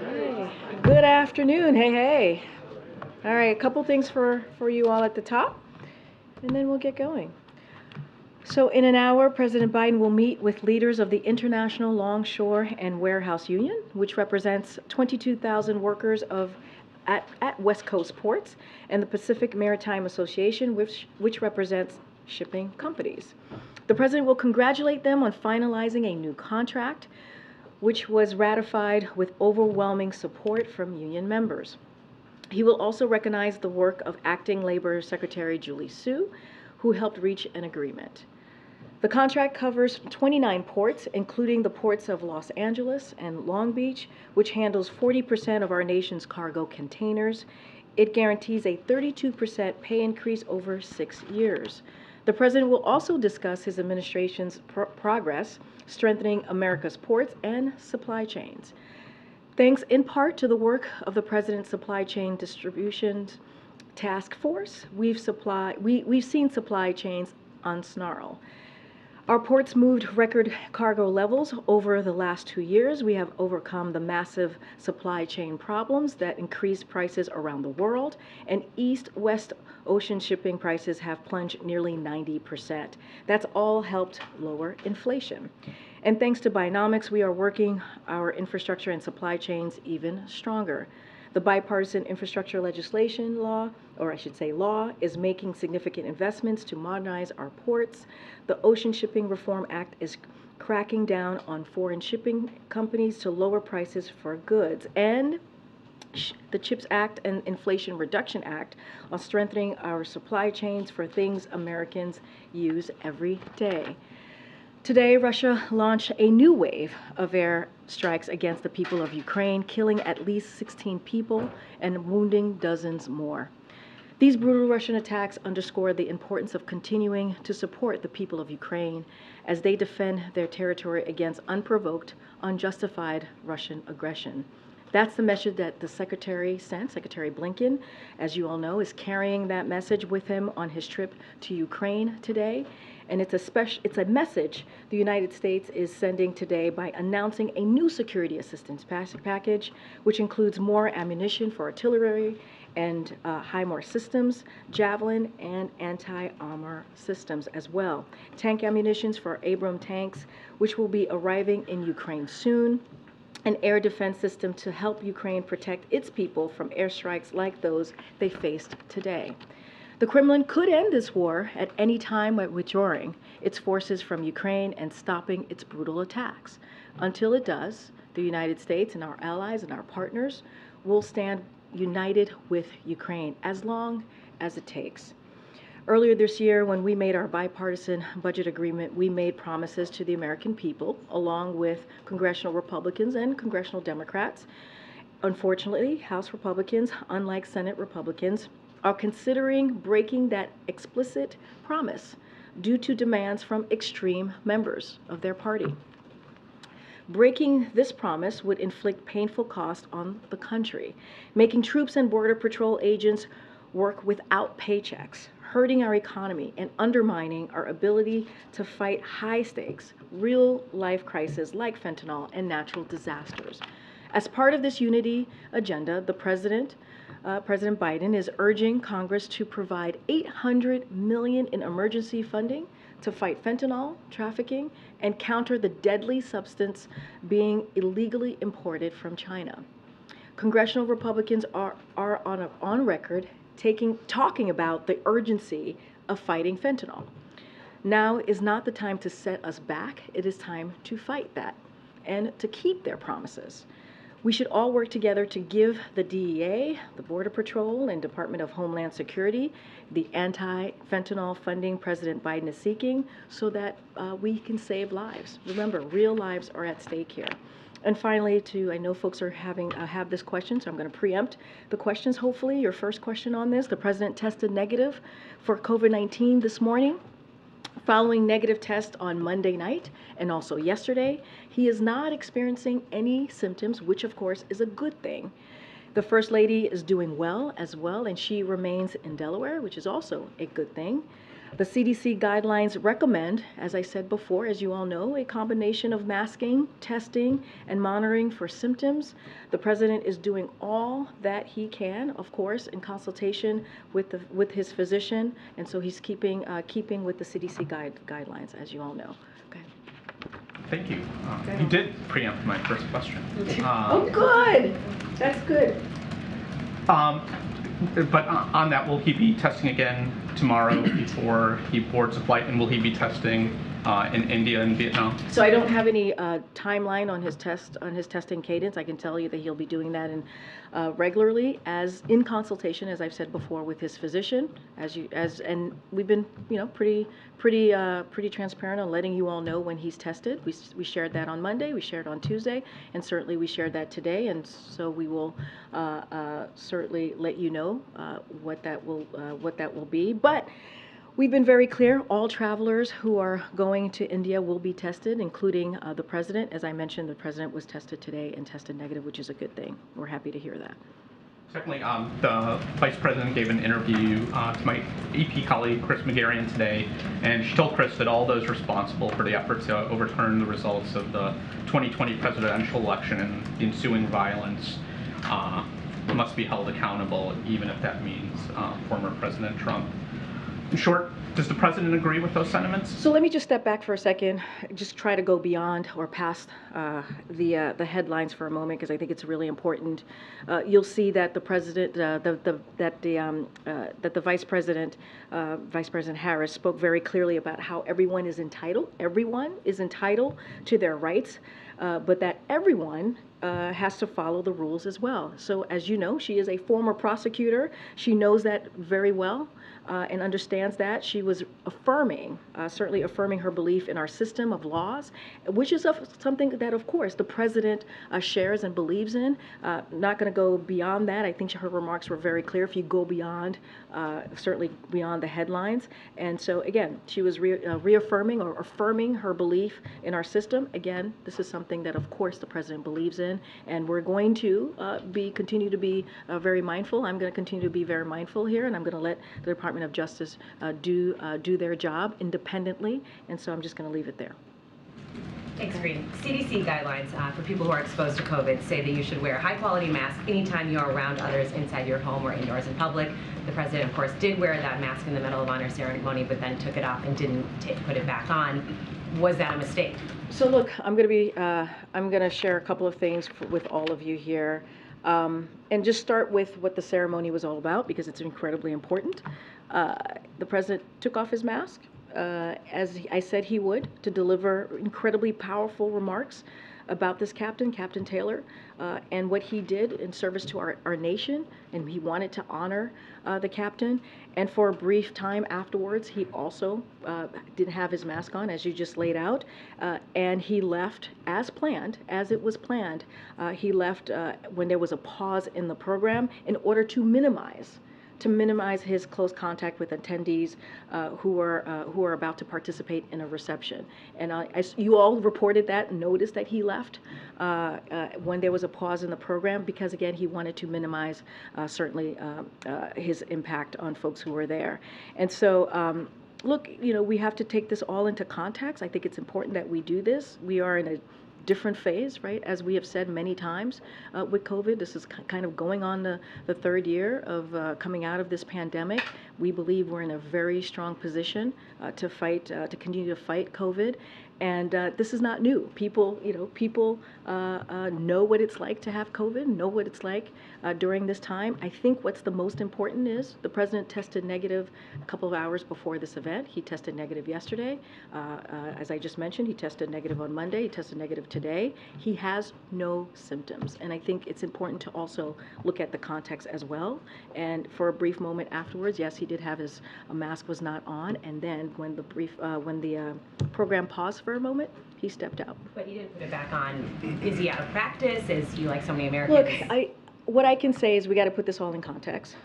Okay. Good afternoon. Hey, hey. All right, a couple things for you all at the top, and then we'll get going. So in an hour, President Biden will meet with leaders of the International Longshore and Warehouse Union, which represents 22,000 workers at West Coast ports, and the Pacific Maritime Association, which represents shipping companies. The president will congratulate them on finalizing a new contract, which was ratified with overwhelming support from union members. He will also recognize the work of Acting Labor Secretary Julie Su, who helped reach an agreement. The contract covers 29 ports, including the ports of Los Angeles and Long Beach, which handles 40% of our nation's cargo containers. It guarantees a 32% pay increase over 6 years. The president will also discuss his administration's progress strengthening America's ports and supply chains. Thanks in part to the work of the President's Supply Chain Distribution Task Force, we've seen supply chains unsnarl. Our ports moved record cargo levels over the last 2 years. We have overcome the massive supply chain problems that increased prices around the world, and east-west ocean shipping prices have plunged nearly 90%. That's all helped lower inflation. And thanks to Bidenomics, we are working our infrastructure and supply chains even stronger. The bipartisan infrastructure legislation law, or I should say law, is making significant investments to modernize our ports. The Ocean Shipping Reform Act is cracking down on foreign shipping companies to lower prices for goods. And the CHIPS Act and Inflation Reduction Act are strengthening our supply chains for things Americans use every day. Today, Russia launched a new wave of air strikes against the people of Ukraine, killing at least 16 people and wounding dozens more. These brutal Russian attacks underscore the importance of continuing to support the people of Ukraine as they defend their territory against unprovoked, unjustified Russian aggression. That's the message that the Secretary sent. Secretary Blinken, as you all know, is carrying that message with him on his trip to Ukraine today. And it's a message the United States is sending today by announcing a new security assistance package, which includes more ammunition for artillery and HIMARS systems, Javelin, and anti-armor systems as well. Tank ammunitions for Abrams tanks, which will be arriving in Ukraine soon. An air defense system to help Ukraine protect its people from airstrikes like those they faced today. The Kremlin could end this war at any time by withdrawing its forces from Ukraine and stopping its brutal attacks. Until it does, the United States and our allies and our partners will stand united with Ukraine as long as it takes. Earlier this year, when we made our bipartisan budget agreement, we made promises to the American people, along with congressional Republicans and congressional Democrats. Unfortunately, House Republicans, unlike Senate Republicans, are considering breaking that explicit promise due to demands from extreme members of their party. Breaking this promise would inflict painful cost on the country, making troops and Border Patrol agents work without paychecks, hurting our economy, and undermining our ability to fight high-stakes, real-life crises like fentanyl and natural disasters. As part of this unity agenda, the President Biden is urging Congress to provide $800 million in emergency funding to fight fentanyl trafficking and counter the deadly substance being illegally imported from China. Congressional Republicans are on record talking about the urgency of fighting fentanyl. Now is not the time to set us back. It is time to fight that and to keep their promises. We should all work together to give the DEA, the Border Patrol, and Department of Homeland Security the anti-fentanyl funding President Biden is seeking so that we can save lives. Remember, real lives are at stake here. And finally, I know folks are have this question, so I'm going to preempt the questions. Hopefully, your first question on this: the president tested negative for COVID-19 this morning. Following negative tests on Monday night and also yesterday, he is not experiencing any symptoms, which of course is a good thing. The First Lady is doing well as well, and she remains in Delaware, which is also a good thing. The CDC guidelines recommend, as I said before, as you all know, a combination of masking, testing, and monitoring for symptoms. The president is doing all that he can, of course, in consultation with his physician, and so he's keeping with the CDC guidelines, as you all know. Okay. Thank you. You did preempt my first question. Oh, good. That's good. But on that, will he be testing again tomorrow before he boards a flight, and will he be testing in India and Vietnam? So I don't have any timeline on his testing cadence. I can tell you that he'll be doing that regularly, as in consultation, as I've said before, with his physician. And we've been pretty transparent on letting you all know when he's tested. We shared that on Monday, we shared on Tuesday, and certainly we shared that today. And so we will certainly let you know what that will be. But we've been very clear, all travelers who are going to India will be tested, including the president. As I mentioned, the president was tested today and tested negative, which is a good thing. We're happy to hear that. Secondly, the vice president gave an interview to my EP colleague, Chris McGurk, today, and she told Chris that all those responsible for the effort to overturn the results of the 2020 presidential election and the ensuing violence must be held accountable, even if that means former President Trump. In short, does the president agree with those sentiments? So let me just step back for a second, just try to go beyond or past the headlines for a moment, because I think it's really important. You'll see that the president, that the vice president, Vice President Harris, spoke very clearly about how everyone is entitled to their rights, but that everyone has to follow the rules as well. So as you know, she is a former prosecutor. She knows that very well and understands that. She was certainly affirming her belief in our system of laws, which is something that, of course, the president shares and believes in. Not going to go beyond that. I think her remarks were very clear. If you go beyond, certainly beyond the headlines. And so, again, she was reaffirming or affirming her belief in our system. Again, this is something that, of course, the president believes in, and we're going to continue to be very mindful. I'm going to continue to be very mindful here, and I'm going to let the Department of Justice do their job independently, and so I'm just going to leave it there. Thanks, Karine. CDC guidelines for people who are exposed to COVID say that you should wear a high-quality mask anytime you're around others inside your home or indoors in public. The president, of course, did wear that mask in the Medal of Honor ceremony, but then took it off and didn't put it back on. Was that a mistake? So look, I'm going to share a couple of things with all of you here, and just start with what the ceremony was all about, because it's incredibly important. The president took off his mask, as I said he would, to deliver incredibly powerful remarks about this captain, Captain Taylor, and what he did in service to our nation, and he wanted to honor the captain. And for a brief time afterwards, he also didn't have his mask on, as you just laid out, and he left as planned, as it was planned. He left when there was a pause in the program in order to minimize his close contact with attendees who are about to participate in a reception. And you all reported that, noticed that he left when there was a pause in the program, because again, he wanted to minimize certainly his impact on folks who were there. And so look, we have to take this all into context. I think it's important that we do this. We are in a different phase, right? As we have said many times with COVID, this is kind of going on the third year of coming out of this pandemic. We believe we're in a very strong position to continue to fight COVID. And this is not new. People know what it's like to have COVID, know what it's like during this time. I think what's the most important is the president tested negative a couple of hours before this event. He tested negative yesterday. As I just mentioned, he tested negative on Monday. He tested negative today. He has no symptoms. And I think it's important to also look at the context as well. And for a brief moment afterwards, yes, he did have his mask was not on. And then when the program paused for a moment, he stepped out. But he didn't put it back on. Is he out of practice? Is he like so many Americans? Look, what I can say is we got to put this all in context.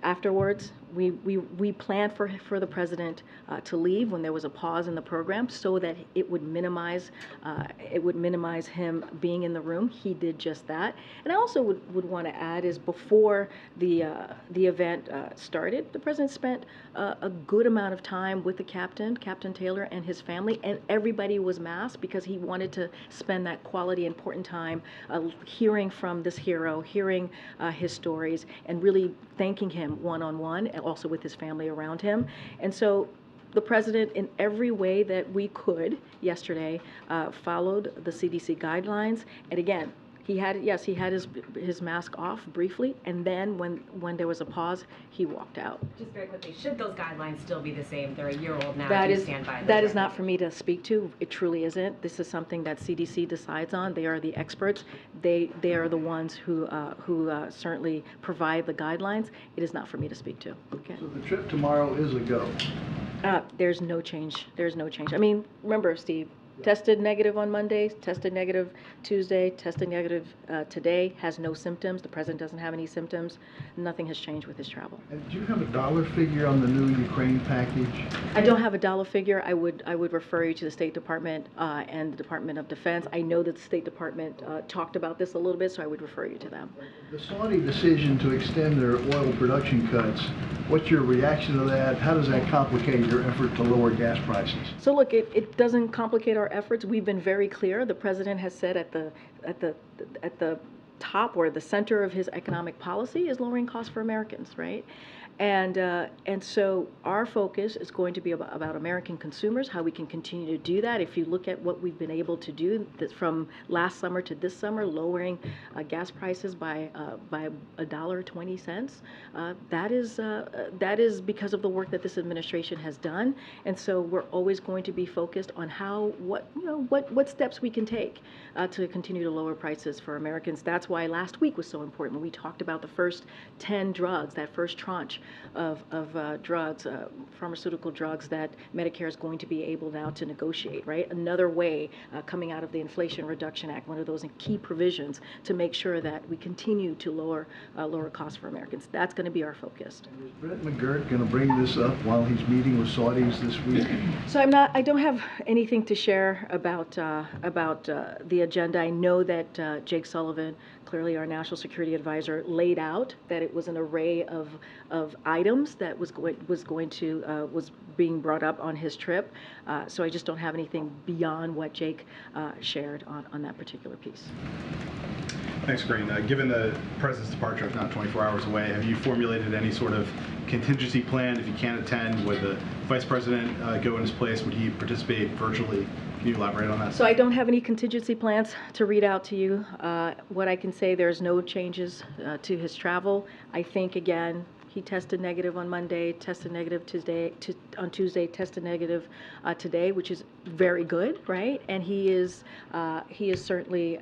Afterwards, we planned for the president to leave when there was a pause in the program, so that it would minimize him being in the room. He did just that. And I also would want to add is before the event started, the president spent a good amount of time with the Captain Taylor, and his family, and everybody was masked because he wanted to spend that quality, important time hearing from this hero, hearing his stories, and really thanking him one-on-one, and also with his family around him. And so the president, in every way that we could yesterday, followed the CDC guidelines. And again, he had his mask off briefly, and then when there was a pause, he walked out. Just very quickly, should those guidelines still be the same? They're a year old now. That Do you is stand by those that is not recommendations? for me to speak to. It truly isn't. This is something that CDC decides on. They are the experts. They are the ones who certainly provide the guidelines. It is not for me to speak to. Okay. So the trip tomorrow is a go. There's no change. There's no change. I mean, remember, Steve, tested negative on Monday, tested negative Tuesday, tested negative today, has no symptoms. The president doesn't have any symptoms. Nothing has changed with his travel. And do you have a dollar figure on the new Ukraine package? I don't have a dollar figure. I would refer you to the State Department and the Department of Defense. I know that the State Department talked about this a little bit, so I would refer you to them. The Saudi decision to extend their oil production cuts, what's your reaction to that? How does that complicate your effort to lower gas prices? So look, it doesn't complicate our efforts. We've been very clear. The president has said at the top or the center of his economic policy is lowering costs for Americans, right? And so our focus is going to be about American consumers, how we can continue to do that. If you look at what we've been able to do from last summer to this summer, lowering gas prices by $1.20, that is because of the work that this administration has done. And so we're always going to be focused on what steps we can take to continue to lower prices for Americans. That's why last week was so important when we talked about the first 10 drugs, that first tranche of drugs, pharmaceutical drugs that Medicare is going to be able now to negotiate, right? Another way coming out of the Inflation Reduction Act, one of those key provisions to make sure that we continue to lower costs for Americans. That's going to be our focus. And is Brett McGurk going to bring this up while he's meeting with Saudis this week? So I don't have anything to share about the agenda. I know that Jake Sullivan, clearly our national security advisor, laid out that it was an array of items that was being brought up on his trip. So I just don't have anything beyond what Jake shared on that particular piece. Thanks, Karine. Given the president's departure is not 24 hours away, have you formulated any sort of contingency plan if you can't attend? Would the vice president go in his place? Would he participate virtually? Can you elaborate on that? So I don't have any contingency plans to read out to you. What I can say, there's no changes to his travel. I think, again, he tested negative on Monday, tested negative on Tuesday, tested negative today, which is very good, right? And he is certainly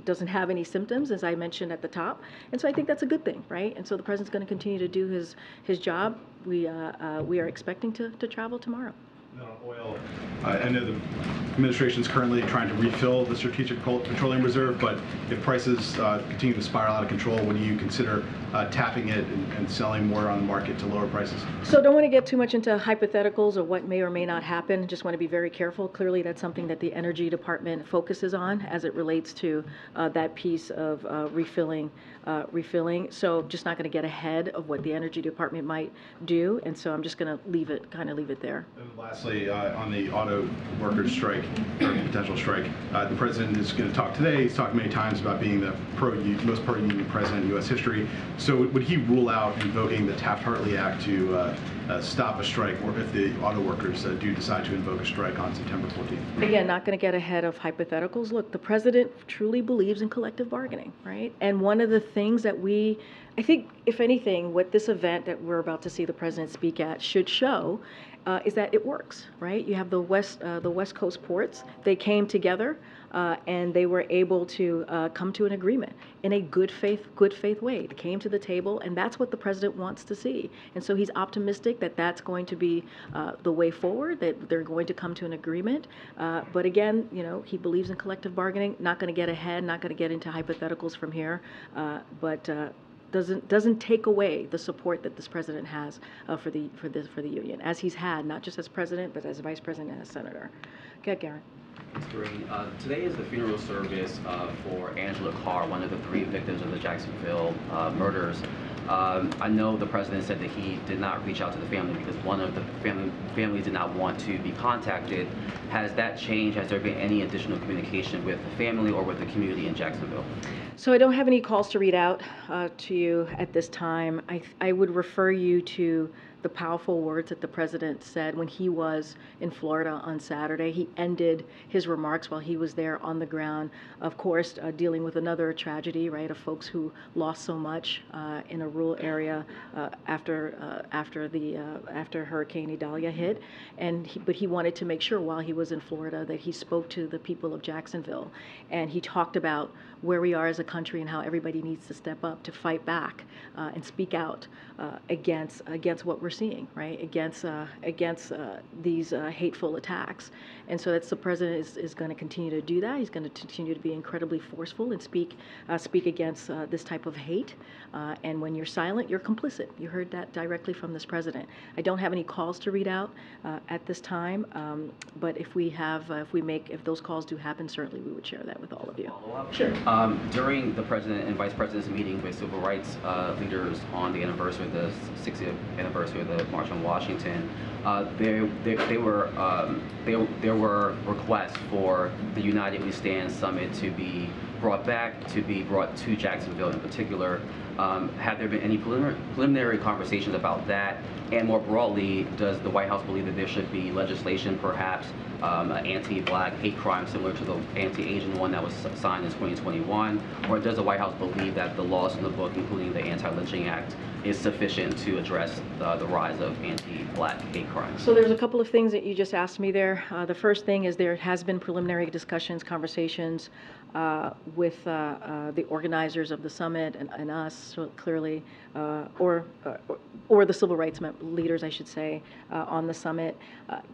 doesn't have any symptoms, as I mentioned at the top, and so I think that's a good thing, right? And so the president's going to continue to do his job. We are expecting to travel tomorrow. On oil, I know the administration is currently trying to refill the strategic petroleum reserve, but if prices continue to spiral out of control, would you consider tapping it and selling more on the market to lower prices? So don't want to get too much into hypotheticals or what may or may not happen. Just want to be very careful. Clearly, that's something that the Energy Department focuses on as it relates to that piece of refilling. So just not going to get ahead of what the Energy Department might do, and so I'm just going to leave it there. And lastly, on the auto workers strike, or potential strike, the president is going to talk today. He's talked many times about being the most pro-union president in U.S. history. So would he rule out invoking the Taft-Hartley Act to stop a strike, or if the auto workers do decide to invoke a strike on September 14th? Again, not going to get ahead of hypotheticals. Look, the president truly believes in collective bargaining, right? And one of the things that I think, if anything, what this event that we're about to see the president speak at should show is that it works, right? You have the West Coast ports. They came together and they were able to come to an agreement in a good faith way. They came to the table, and that's what the president wants to see. And so he's optimistic that that's going to be the way forward, that they're going to come to an agreement. But again, he believes in collective bargaining. Not going to get ahead, not going to get into hypotheticals from here. But doesn't take away the support that this president has for the union, as he's had, not just as president, but as vice president and as senator. Okay, Garen. Thanks, Karine. Today is the funeral service for Angela Carr, one of the 3 victims of the Jacksonville murders. I know the president said that he did not reach out to the family because one of the families did not want to be contacted. Has that changed? Has there been any additional communication with the family or with the community in Jacksonville? So I don't have any calls to read out to you at this time. I would refer you to the powerful words that the president said when he was in Florida on Saturday. He ended his remarks while he was there on the ground, of course, dealing with another tragedy, right, of folks who lost so much in a rural area after Hurricane Idalia hit. But he wanted to make sure while he was in Florida that he spoke to the people of Jacksonville, and he talked about where we are as a country and how everybody needs to step up to fight back and speak out against what we're seeing, right? Against these hateful attacks. And so that's the president is going to continue to do that. He's going to continue to be incredibly forceful and speak against this type of hate. And when you're silent, you're complicit. You heard that directly from this president. I don't have any calls to read out at this time, but if those calls do happen, certainly we would share that with all of you. Sure. During the president and vice president's meeting with civil rights leaders on the anniversary, the 60th anniversary of the March on Washington, there were requests for the United We Stand Summit to be brought back, to be brought to Jacksonville in particular. Have there been any preliminary conversations about that? And more broadly, does the White House believe that there should be legislation, perhaps an anti-Black hate crime similar to the anti-Asian one that was signed in 2021? Or does the White House believe that the laws in the book, including the Anti-Lynching Act, is sufficient to address the rise of anti-Black hate crimes? So there's a couple of things that you just asked me there. The first thing is there has been preliminary discussions, conversations with the organizers of the summit and us, so clearly, or the civil rights leaders, I should say, on the summit.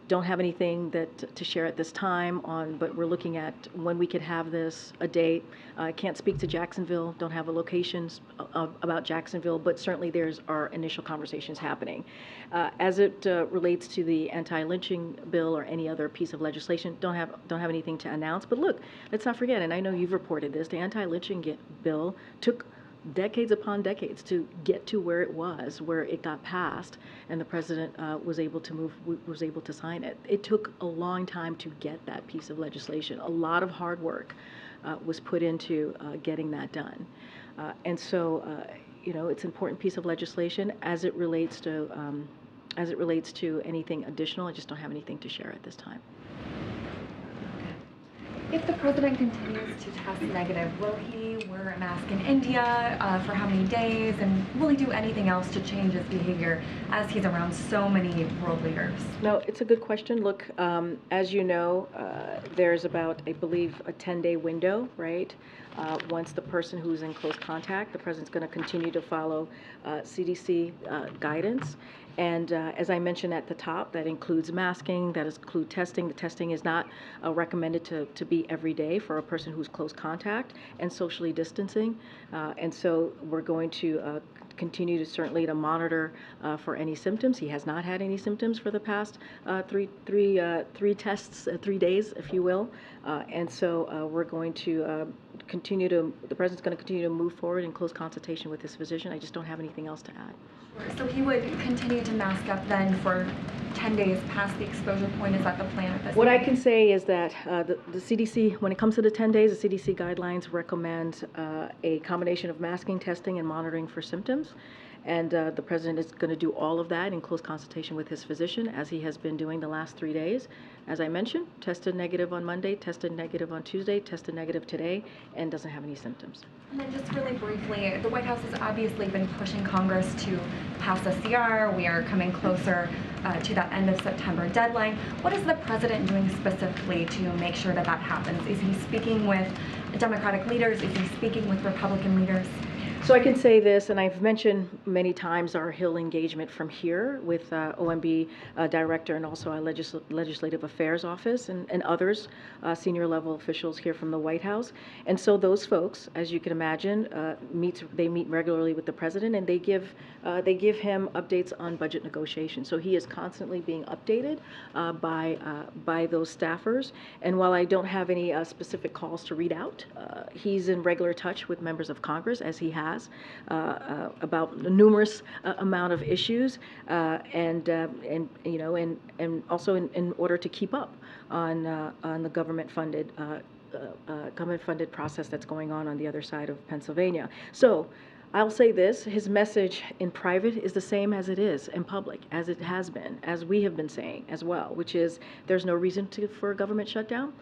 Don't have anything to share at this time but we're looking at when we could have this, a date. I can't speak to Jacksonville, don't have a locations about Jacksonville, but certainly there's our initial conversations happening. As it relates to the anti-lynching bill or any other piece of legislation, don't have anything to announce. But look, let's not forget, and I know you've reported this, the anti-lynching bill took decades upon decades to get to where it got passed, and the president was able to sign it. It took a long time to get that piece of legislation. A lot of hard work was put into getting that done, and so it's an important piece of legislation. As it relates to anything additional, I just don't have anything to share at this time. If the president continues to test negative, will he wear a mask in India for how many days? And will he do anything else to change his behavior as he's around so many world leaders? No, it's a good question. Look, as you know, there's about, I believe, a 10-day window, right? Once the person who's in close contact, the president's going to continue to follow CDC guidance. And as I mentioned at the top, that includes masking, that includes testing. The testing is not recommended to be every day for a person who's close contact, and socially distancing. And so we're going to continue to certainly to monitor for any symptoms. He has not had any symptoms for the past three tests, 3 days, if you will. And so we're going to the president's going to continue to move forward in close consultation with his physician. I just don't have anything else to add. So he would continue to mask up then for 10 days past the exposure point. Is that the plan at this What point? I can say is that the CDC, when it comes to the 10 days, the CDC guidelines recommend a combination of masking, testing, and monitoring for symptoms. And the president is going to do all of that in close consultation with his physician, as he has been doing the last 3 days. As I mentioned, tested negative on Monday, tested negative on Tuesday, tested negative today, and doesn't have any symptoms. And then just really briefly, the White House has obviously been pushing Congress to pass a CR. We are coming closer to that end of September deadline. What is the president doing specifically to make sure that that happens? Is he speaking with Democratic leaders? Is he speaking with Republican leaders? So I can say this, and I've mentioned many times our Hill engagement from here with OMB Director and also our Legislative Affairs Office and others, senior level officials here from the White House. And so those folks, as you can imagine, they meet regularly with the President, and they give him updates on budget negotiations. So he is constantly being updated by those staffers. And while I don't have any specific calls to read out, he's in regular touch with members of Congress, as he has, about a numerous amount of issues, and you know, and also in order to keep up on the government-funded process that's going on the other side of Pennsylvania. So I'll say this, his message in private is the same as it is in public, as it has been, as we have been saying as well, which is there's no reason for a government shutdown.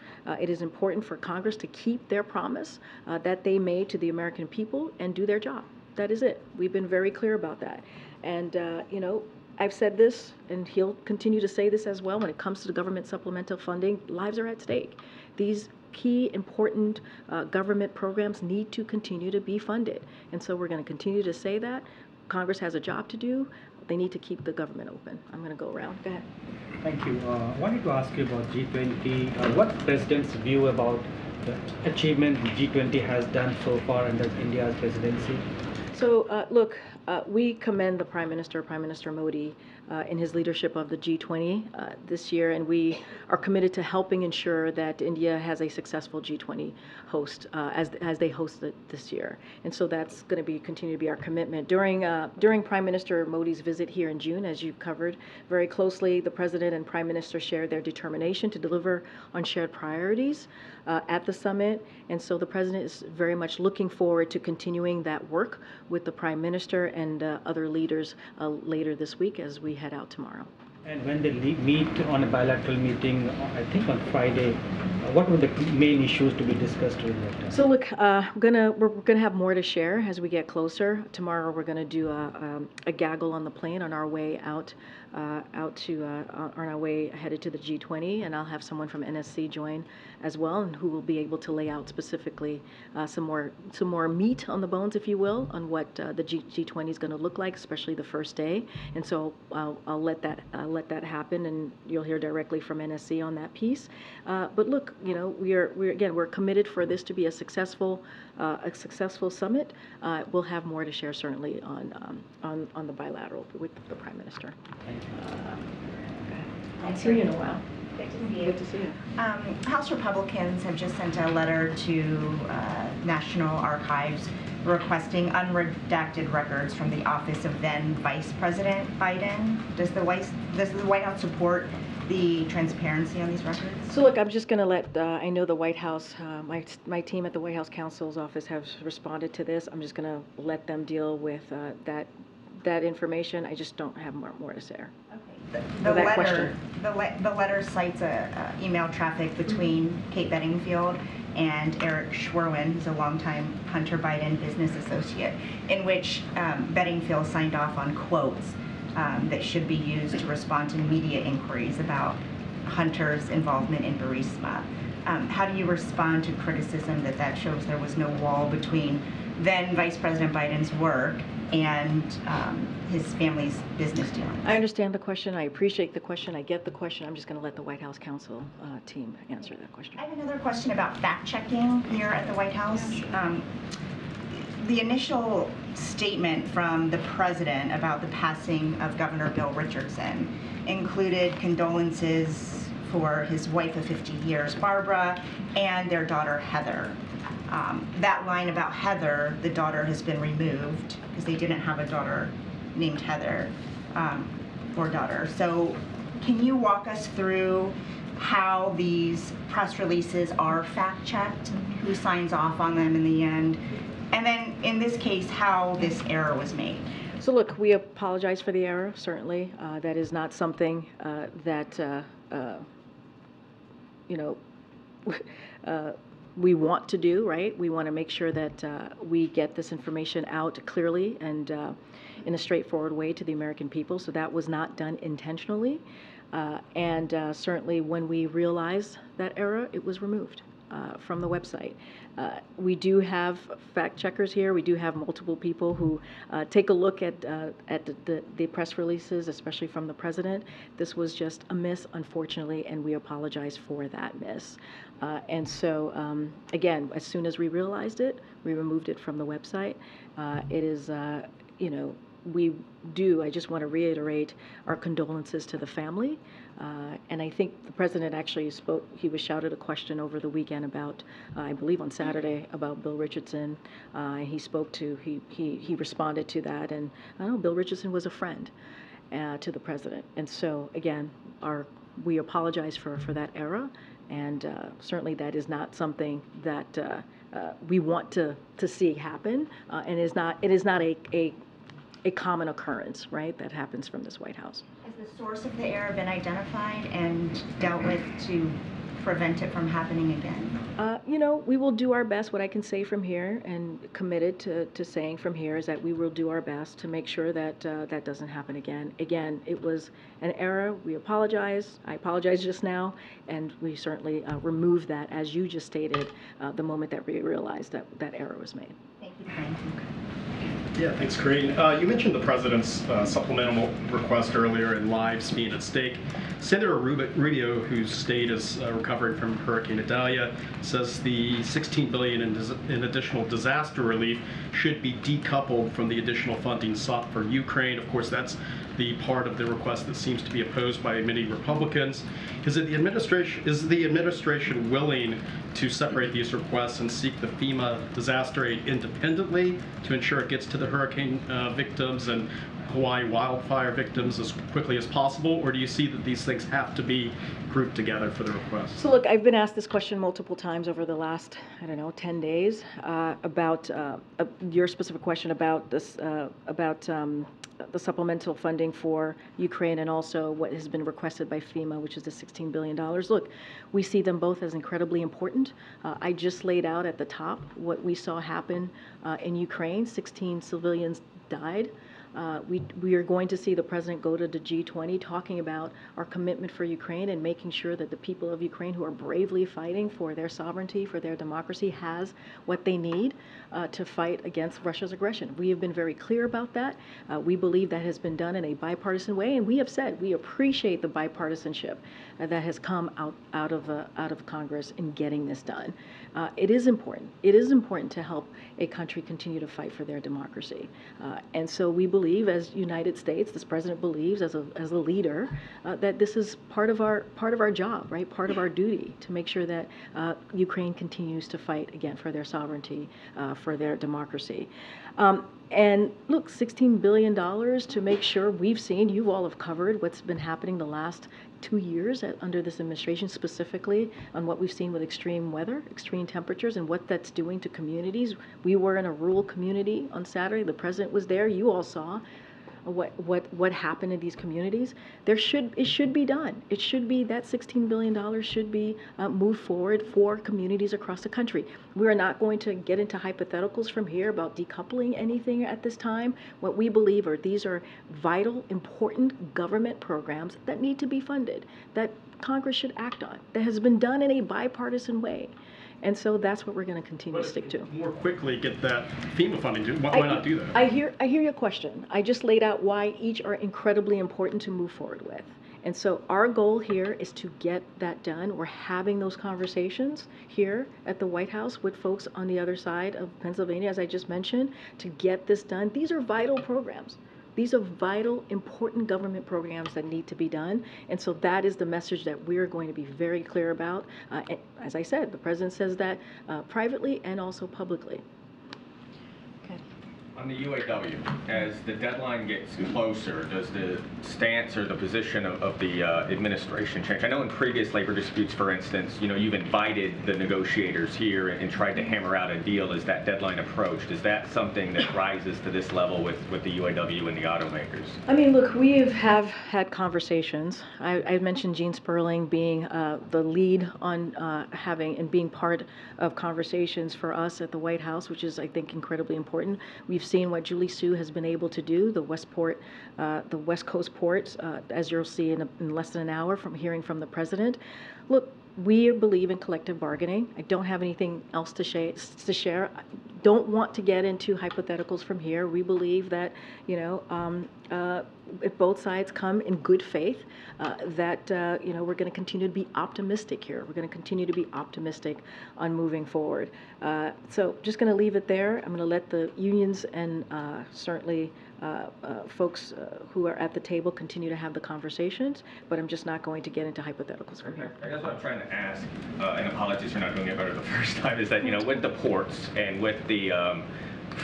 It is important for Congress to keep their promise that they made to the American people and do their job. That is it. We've been very clear about that. And, you know, I've said this, and he'll continue to say this as well, when it comes to the government supplemental funding, lives are at stake. These key, important government programs need to continue to be funded. And so we're going to continue to say that. Congress has a job to do. They need to keep the government open. I'm going to go around. Go ahead. Thank you. I wanted to ask you about G20. What's the President's view about the achievement the G20 has done so far under India's presidency? So, look, we commend the Prime Minister Modi, in his leadership of the G20 this year, and we are committed to helping ensure that India has a successful G20 host as they host it this year. And so that's going to continue to be our commitment. During Prime Minister Modi's visit here in June, as you've covered very closely, the President and Prime Minister shared their determination to deliver on shared priorities at the summit. And so the President is very much looking forward to continuing that work with the Prime Minister and other leaders later this week as we head out tomorrow. And when they meet on a bilateral meeting, I think on Friday, what were the main issues to be discussed during that time? So look, we're gonna have more to share as we get closer. Tomorrow we're gonna do a gaggle on the plane on our way out on our way headed to the G20, and I'll have someone from NSC join as well, and who will be able to lay out specifically some more meat on the bones, if you will, on what the G20 is going to look like, especially the first day. And so I'll let that happen, and you'll hear directly from NSC on that piece. But look, you know, we're committed for this to be a successful summit. We'll have more to share certainly on the bilateral with the Prime Minister. I'll see you in a while. Good to see you. House Republicans have just sent a letter to National Archives requesting unredacted records from the office of then Vice President Biden. Does the White House support the transparency on these records? So look, I'm just going to let, I know the White House, my team at the White House Counsel's Office has responded to this. I'm just going to let them deal with that information. I just don't have more to say. Okay. The letter cites email traffic between Kate Bedingfield and Eric Schwerwin, who's a longtime Hunter Biden business associate, in which Bedingfield signed off on quotes that should be used to respond to media inquiries about Hunter's involvement in Burisma. How do you respond to criticism that shows there was no wall between then Vice President Biden's work and his family's business dealings? I understand the question. I appreciate the question. I get the question. I'm just going to let the White House counsel team answer that question. I have another question about fact-checking here at the White House. The initial statement from the president about the passing of Governor Bill Richardson included condolences for his wife of 50 years, Barbara, and their daughter, Heather. That line about Heather, the daughter, has been removed because they didn't have a daughter named Heather or daughter. So can you walk us through how these press releases are fact-checked, who signs off on them in the end, and then in this case, how this error was made? So look, we apologize for the error, certainly. That is not something that, you know, we want to do, right? We want to make sure that we get this information out clearly and in a straightforward way to the American people. So that was not done intentionally. And certainly when we realized that error, it was removed. from the website. We do have fact checkers here. We do have multiple people who take a look at the press releases, especially from the president. This was just a miss, unfortunately, and we apologize for that miss. And so, again, as soon as we realized it, we removed it from the website. It is, I just want to reiterate our condolences to the family. And I think the president actually spoke, he was shouted a question over the weekend about, I believe on Saturday, about Bill Richardson. He responded to that. And I know Bill Richardson was a friend to the president. And so, again, we apologize for that error. And certainly that is not something that we want to see happen. And it is not a common occurrence, right, that happens from this White House. Has the source of the error been identified and dealt with to prevent it from happening again? We will do our best. What I can say from here and committed to saying from here is that we will do our best to make sure that that doesn't happen again. Again, it was an error. We apologize. I apologize just now, and we certainly remove that, as you just stated, the moment that we realized that error was made. Thank you, Karine. Yeah, thanks, Karine. You mentioned the president's supplemental request earlier and lives being at stake. Senator Rubio, whose state is recovering from Hurricane Idalia, says the $16 billion in additional disaster relief should be decoupled from the additional funding sought for Ukraine. Of course, that's the part of the request that seems to be opposed by many Republicans. Is the administration willing to separate these requests and seek the FEMA disaster aid independently to ensure it gets to the hurricane victims and Hawaii wildfire victims as quickly as possible, or do you see that these things have to be grouped together for the request? So look, I've been asked this question multiple times over the last, 10 days about your specific question about this, the supplemental funding for Ukraine and also what has been requested by FEMA, which is the $16 billion. Look, we see them both as incredibly important. I just laid out at the top what we saw happen in Ukraine. 16 civilians died. We are going to see the president go to the G20 talking about our commitment for Ukraine and making sure that the people of Ukraine who are bravely fighting for their sovereignty, for their democracy, has what they need to fight against Russia's aggression. We have been very clear about that. We believe that has been done in a bipartisan way, and we have said we appreciate the bipartisanship that has come out of Congress in getting this done. It is important. It is important to help a country continue to fight for their democracy, and so we believe, as United States, this president believes, as a leader, that this is part of our job, right? Part of our duty to make sure that Ukraine continues to fight again for their sovereignty, for their democracy. And look, $16 billion to make sure we've seen, you all have covered what's been happening the last 2 years under this administration, specifically on what we've seen with extreme weather, extreme temperatures, and what that's doing to communities. We were in a rural community on Saturday. The president was there. You all saw what happened in these communities. It should be done. It should be, that $16 billion should be moved forward for communities across the country. We are not going to get into hypotheticals from here about decoupling anything at this time. What we believe are these are vital, important government programs that need to be funded, that Congress should act on, that has been done in a bipartisan way. And so that's what we're going to continue to stick to. More quickly get that FEMA funding. Why not do that? I hear your question. I just laid out why each are incredibly important to move forward with. And so our goal here is to get that done. We're having those conversations here at the White House with folks on the other side of Pennsylvania, as I just mentioned, to get this done. These are vital programs. These are vital, important government programs that need to be done. And so that is the message that we're going to be very clear about. And as I said, the president says that privately and also publicly. On the UAW, as the deadline gets closer, does the stance or the position of the administration change? I know in previous labor disputes, for instance, you've invited the negotiators here and tried to hammer out a deal as that deadline approached. Is that something that rises to this level with the UAW and the automakers? I mean, look, we have had conversations. I mentioned Gene Sperling being the lead on having and being part of conversations for us at the White House, which is, I think, incredibly important. We've seen what Julie Su has been able to do, the West Coast ports, as you'll see in less than an hour from hearing from the president. Look, We believe in collective bargaining. I don't have anything else to share. I don't want to get into hypotheticals from here. We believe that, if both sides come in good faith, that we're going to continue to be optimistic here. We're going to continue to be optimistic on moving forward. So just going to leave it there. I'm going to let the unions and certainly folks who are at the table continue to have the conversations, but I'm just not going to get into hypotheticals from here. That's what I'm trying to ask, and apologies for not doing it better the first time, is that, with the ports and with the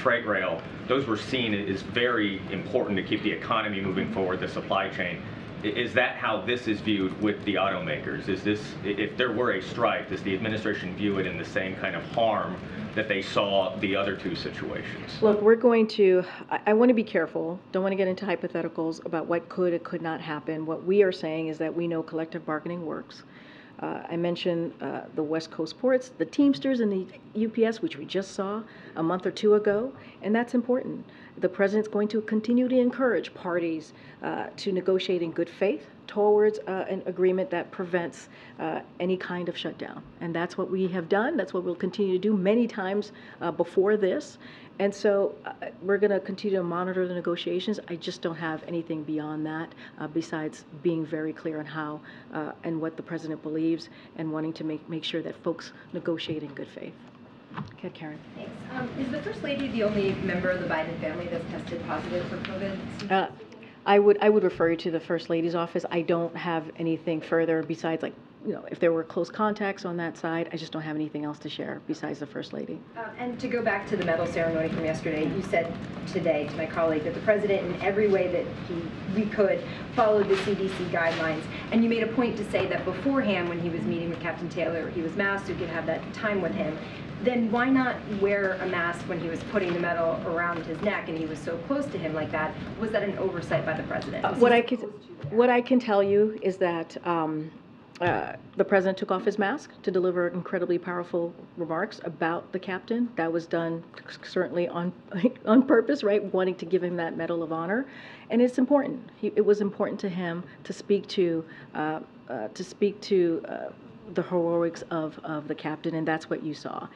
freight rail, those were seen as very important to keep the economy moving forward, the supply chain. Is that how this is viewed with the automakers? Is this, if there were a strike, does the administration view it in the same kind of harm that they saw the other two situations? Look, we're going to, I want to be careful, don't want to get into hypotheticals about what could or could not happen. What we are saying is that we know collective bargaining works. I mentioned the West Coast ports, the Teamsters and the UPS, which we just saw a month or two ago, and that's important. The president's going to continue to encourage parties to negotiate in good faith towards an agreement that prevents any kind of shutdown. And that's what we have done. That's what we'll continue to do many times before this. And so we're going to continue to monitor the negotiations. I just don't have anything beyond that besides being very clear on how and what the president believes and wanting to make sure that folks negotiate in good faith. Okay, Karen. Thanks. Is the First Lady the only member of the Biden family that's tested positive for COVID? I would refer you to the First Lady's office. I don't have anything further besides, like, if there were close contacts on that side. I just don't have anything else to share besides the First Lady. And to go back to the medal ceremony from yesterday, you said today to my colleague that the president, in every way that we could, followed the CDC guidelines. And you made a point to say that beforehand, when he was meeting with Captain Taylor, he was masked, you could have that time with him. Then why not wear a mask when he was putting the medal around his neck and he was so close to him like that? Was that an oversight by the president? What I can tell you is that the president took off his mask to deliver incredibly powerful remarks about the captain. That was done certainly on purpose, right? Wanting to give him that Medal of Honor, and it's important. It was important to him to speak to the heroics of the captain, and that's what you saw.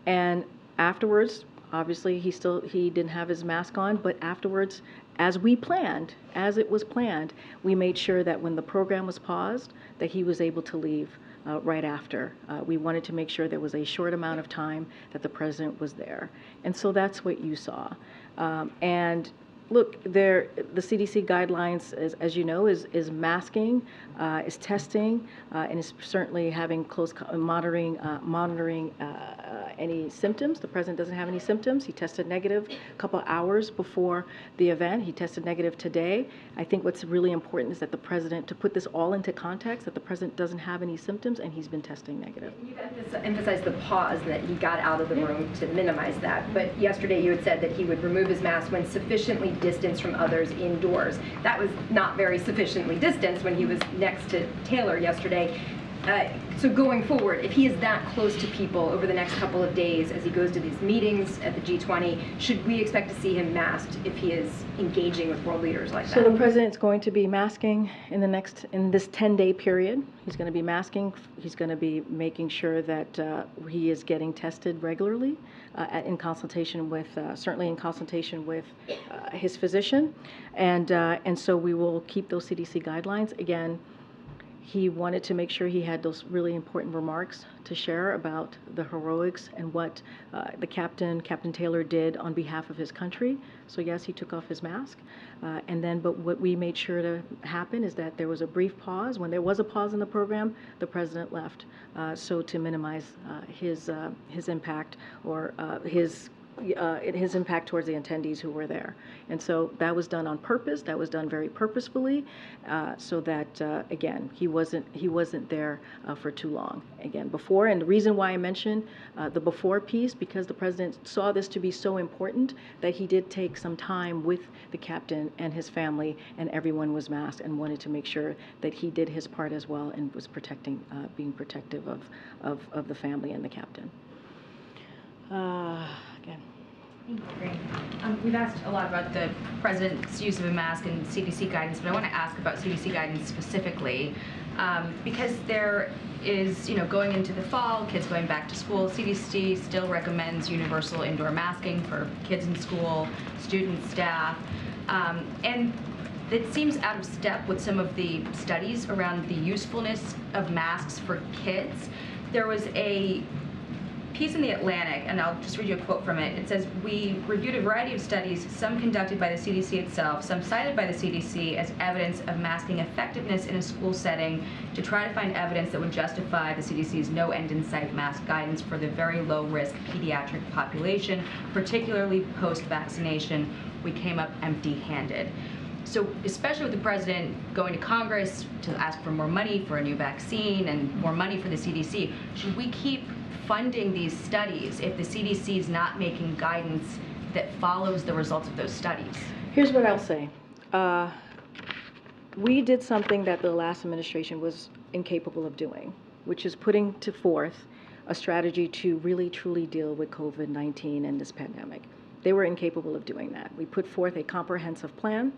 And afterwards, obviously, he didn't have his mask on, but afterwards, as it was planned, we made sure that when the program was paused, that he was able to leave right after. We wanted to make sure there was a short amount of time that the president was there. And so that's what you saw. And look, the CDC guidelines, as you know, is masking, is testing, and is certainly having close monitoring any symptoms. The president doesn't have any symptoms. He tested negative a couple hours before the event. He tested negative today. I think what's really important is that the president, to put this all into context, that the president doesn't have any symptoms and he's been testing negative. You've emphasized the pause, that he got out of the room to minimize that. But yesterday you had said that he would remove his mask when sufficiently distanced from others indoors. That was not very sufficiently distanced when he was next to Taylor yesterday. So going forward, if he is that close to people over the next couple of days as he goes to these meetings at the G20, should we expect to see him masked if he is engaging with world leaders like that? So the president's going to be masking in this 10-day period. He's going to be masking. He's going to be making sure that he is getting tested regularly, in consultation with, certainly in consultation with his physician, and so we will keep those CDC guidelines. Again, he wanted to make sure he had those really important remarks to share about the heroics and what the Captain Taylor did on behalf of his country. So yes, he took off his mask. But what we made sure to happen is that there was a brief pause. When there was a pause in the program, the president left. So to minimize his impact or his impact towards the attendees who were there. And so that was done on purpose. That was done very purposefully, so that again, he wasn't there for too long. Again, before, and the reason why I mentioned the before piece, because the president saw this to be so important that he did take some time with the captain and his family, and everyone was masked, and wanted to make sure that he did his part as well and was being protective of the family and the captain. Again. Thank you, Karine. We've asked a lot about the president's use of a mask and CDC guidance, but I want to ask about CDC guidance specifically. Because there is, going into the fall, kids going back to school, CDC still recommends universal indoor masking for kids in school, students, staff, and it seems out of step with some of the studies around the usefulness of masks for kids. There was a piece in the Atlantic, and I'll just read you a quote from it. It says, "We reviewed a variety of studies, some conducted by the CDC itself, some cited by the CDC as evidence of masking effectiveness in a school setting to try to find evidence that would justify the CDC's no end in sight mask guidance for the very low risk pediatric population, particularly post-vaccination. We came up empty-handed." So especially with the president going to Congress to ask for more money for a new vaccine and more money for the CDC, should we keep funding these studies if the CDC is not making guidance that follows the results of those studies? Here's what I'll say. We did something that the last administration was incapable of doing, which is putting forth a strategy to really truly deal with COVID-19 and this pandemic. They were incapable of doing that. We put forth a comprehensive plan,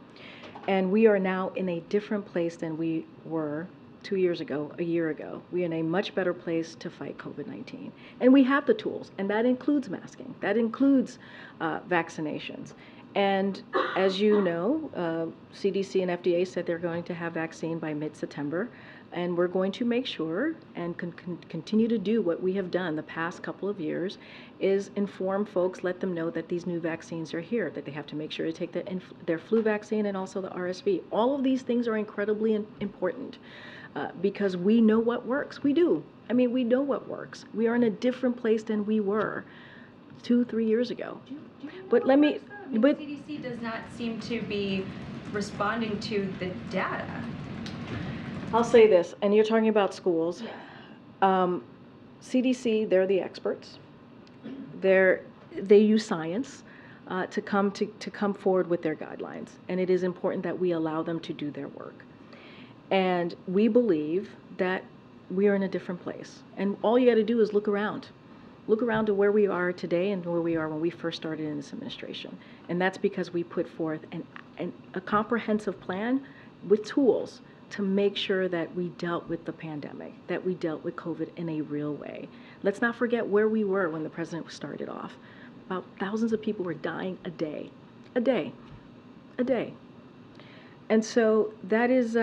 and we are now in a different place than we were 2 years ago, a year ago. We're in a much better place to fight COVID-19. And we have the tools, and that includes masking. That includes vaccinations. And as you know, CDC and FDA said they're going to have vaccine by mid-September. And we're going to make sure and continue to do what we have done the past couple of years, is inform folks, let them know that these new vaccines are here, that they have to make sure to take their flu vaccine and also the RSV. All of these things are incredibly important because we know what works. We do. I mean, we know what works. We are in a different place than we were 2-3 years ago. But let me... But the CDC does not seem to be responding to the data. I'll say this, and you're talking about schools. CDC, they're the experts. They use science to come forward with their guidelines, and it is important that we allow them to do their work. And we believe that we are in a different place. And all you got to do is look around. Look around to where we are today and where we are when we first started in this administration. And that's because we put forth a comprehensive plan with tools to make sure that we dealt with the pandemic, that we dealt with COVID in a real way. Let's not forget where we were when the president started off. About thousands of people were dying a day. And so that is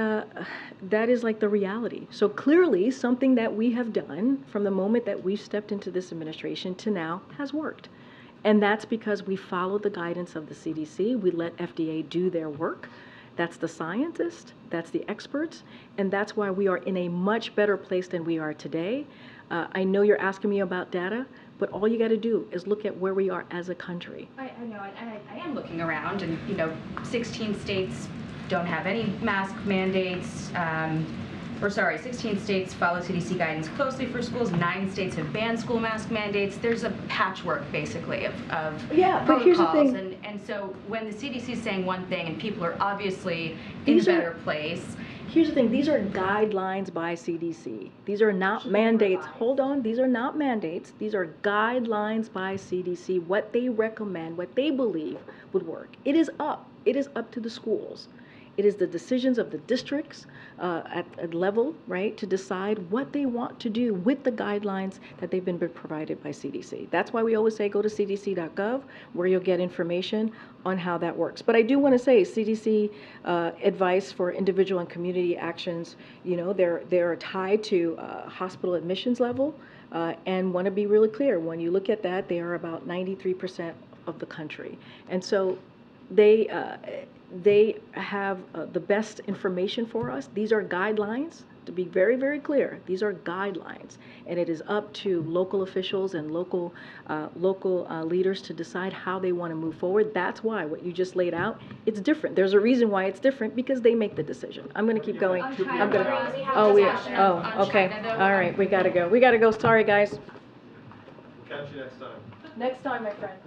like the reality. So clearly something that we have done from the moment that we stepped into this administration to now has worked. And that's because we followed the guidance of the CDC. We let FDA do their work. That's the scientists, that's the experts, and that's why we are in a much better place than we are today. I know you're asking me about data, but all you got to do is look at where we are as a country. I know, and I am looking around, and 16 states don't have any mask mandates. 16 states follow CDC guidance closely for schools. 9 states have banned school mask mandates. There's a patchwork, basically, of yeah, protocols. But here's the thing. And so when the CDC is saying one thing and people are obviously in a better place. Here's the thing. These are guidelines by CDC. These are not mandates. Hold on. These are not mandates. These are guidelines by CDC, what they recommend, what they believe would work. It is up to the schools. It is the decisions of the districts at a level, right, to decide what they want to do with the guidelines that they've been provided by CDC. That's why we always say go to cdc.gov, where you'll get information on how that works. But I do want to say CDC advice for individual and community actions, they're tied to hospital admissions level, and want to be really clear. When you look at that, they are about 93% of the country. And so they have the best information for us. These are guidelines, to be very, very clear. These are guidelines, and it is up to local officials and local leaders to decide how they want to move forward. That's why what you just laid out, it's different. There's a reason why it's different, because they make the decision. I'm going to keep going. Okay. All right, we got to go. Sorry, guys. We'll catch you next time. Next time, my friend.